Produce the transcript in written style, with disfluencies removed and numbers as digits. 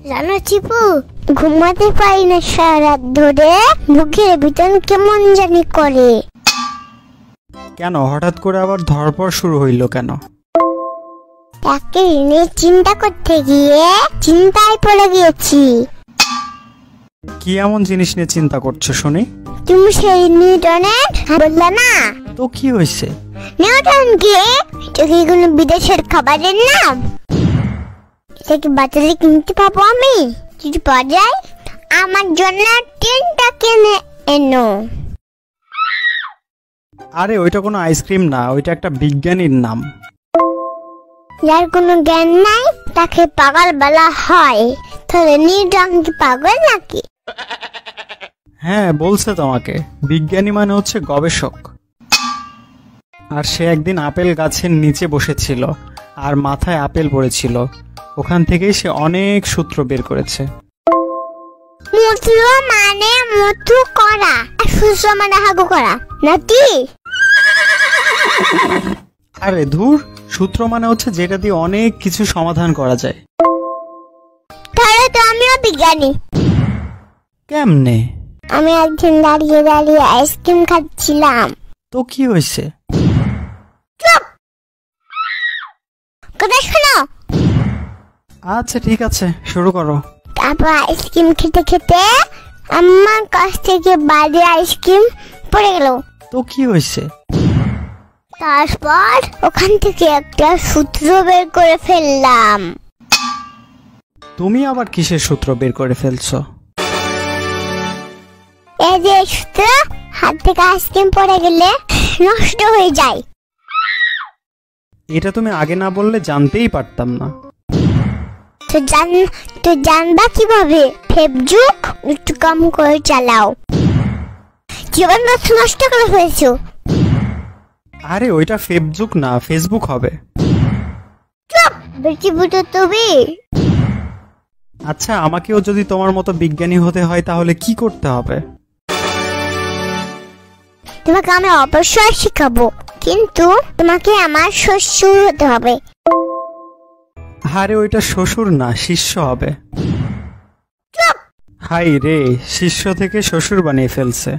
জানো চিপু, ঘুমাতে পারি না সারা রাত ধরে, বুকের ভিতর কেমন জানি করে। কেন হঠাৎ করে আবার ধরপড় শুরু হইল কেন? তাকে নিয়ে চিন্তা করতে গিয়ে চিন্তায় পড়ে গিয়েছি। কি এমন জিনিস নিয়ে চিন্তা করছো শুনি? তুমি সেই নিউটনের বললে না? তো কি হয়েছে? নিউটন কি এটা কি কোনো বিদেশের খাবারের নাম? এটা কি বাজারে কিনতে পাবো আমি? যদি পাওয়া যায় আমার জন্য 3টা কিনে এনো। আরে ওইটা কোনো আইসক্রিম না, ওইটা একটা বিজ্ঞানীর নাম। যার কোনো জ্ঞান নাই তাকে পাগল বলা হয়। তাহলে নিউটন কি পাগল নাকি? হ্যাঁ বলছে তোমাকে, বিজ্ঞানী মানে হচ্ছে গবেষক। আর সে একদিন আপেল গাছের নিচে বসেছিল আর মাথায় আপেল পড়েছিল। ওখান থেকেই সে অনেক সূত্র বের করেছে। মধু মানে মধু করা, আর সূত্র মানে হাগু করা নাকি? আরে ধুর, সূত্র মানে হচ্ছে যেটা দিয়ে অনেক কিছু সমাধান করা যায়। তাহলে তো আমিও বিজ্ঞানী। কেমনে? আমি একদিন দাঁড়িয়ে দাঁড়িয়ে আইসক্রিম খাচ্ছিলাম। তো কি হয়েছে? চুপ, কথা শোনো। আচ্ছা ঠিক আছে, শুরু করো। তারপর আইসক্রিম খেতে খেতে আমার কাছ থেকে বাইরে আইসক্রিম পড়ে গেল। তো কি হয়েছে? তারপর ওখান থেকে একটা সূত্র বের করে ফেললাম। তুমি আবার কিসের সূত্র বের করে ফেলছো? এই যে সূত্র, হাত থেকে আইসক্রিম পড়ে গেলে নষ্ট হয়ে যায়। এটা তুমি আগে না বললে জানতেই পারতাম না। তো জানবা কিভাবে? ফেসবুক একটু কম করে চালাও। জীবন নষ্ট করে ফেলছো। আরে ওইটা ফেসবুক না, ফেসবুক হবে। চুপ, বেশি বুঝো তুমি। আচ্ছা আমাকেও যদি তোমার মতো বিজ্ঞানী হতে হয় তাহলে কি করতে হবে? তোমাকে আমি অবশ্যই শিখাবো, কিন্তু তোমাকে আমার শ্বশুর হতে হবে। আরে ওইটা শ্বশুর না, শিষ্য হবে। চুপ। হাই রে, শিষ্য থেকে শ্বশুর বানিয়ে ফেলছে।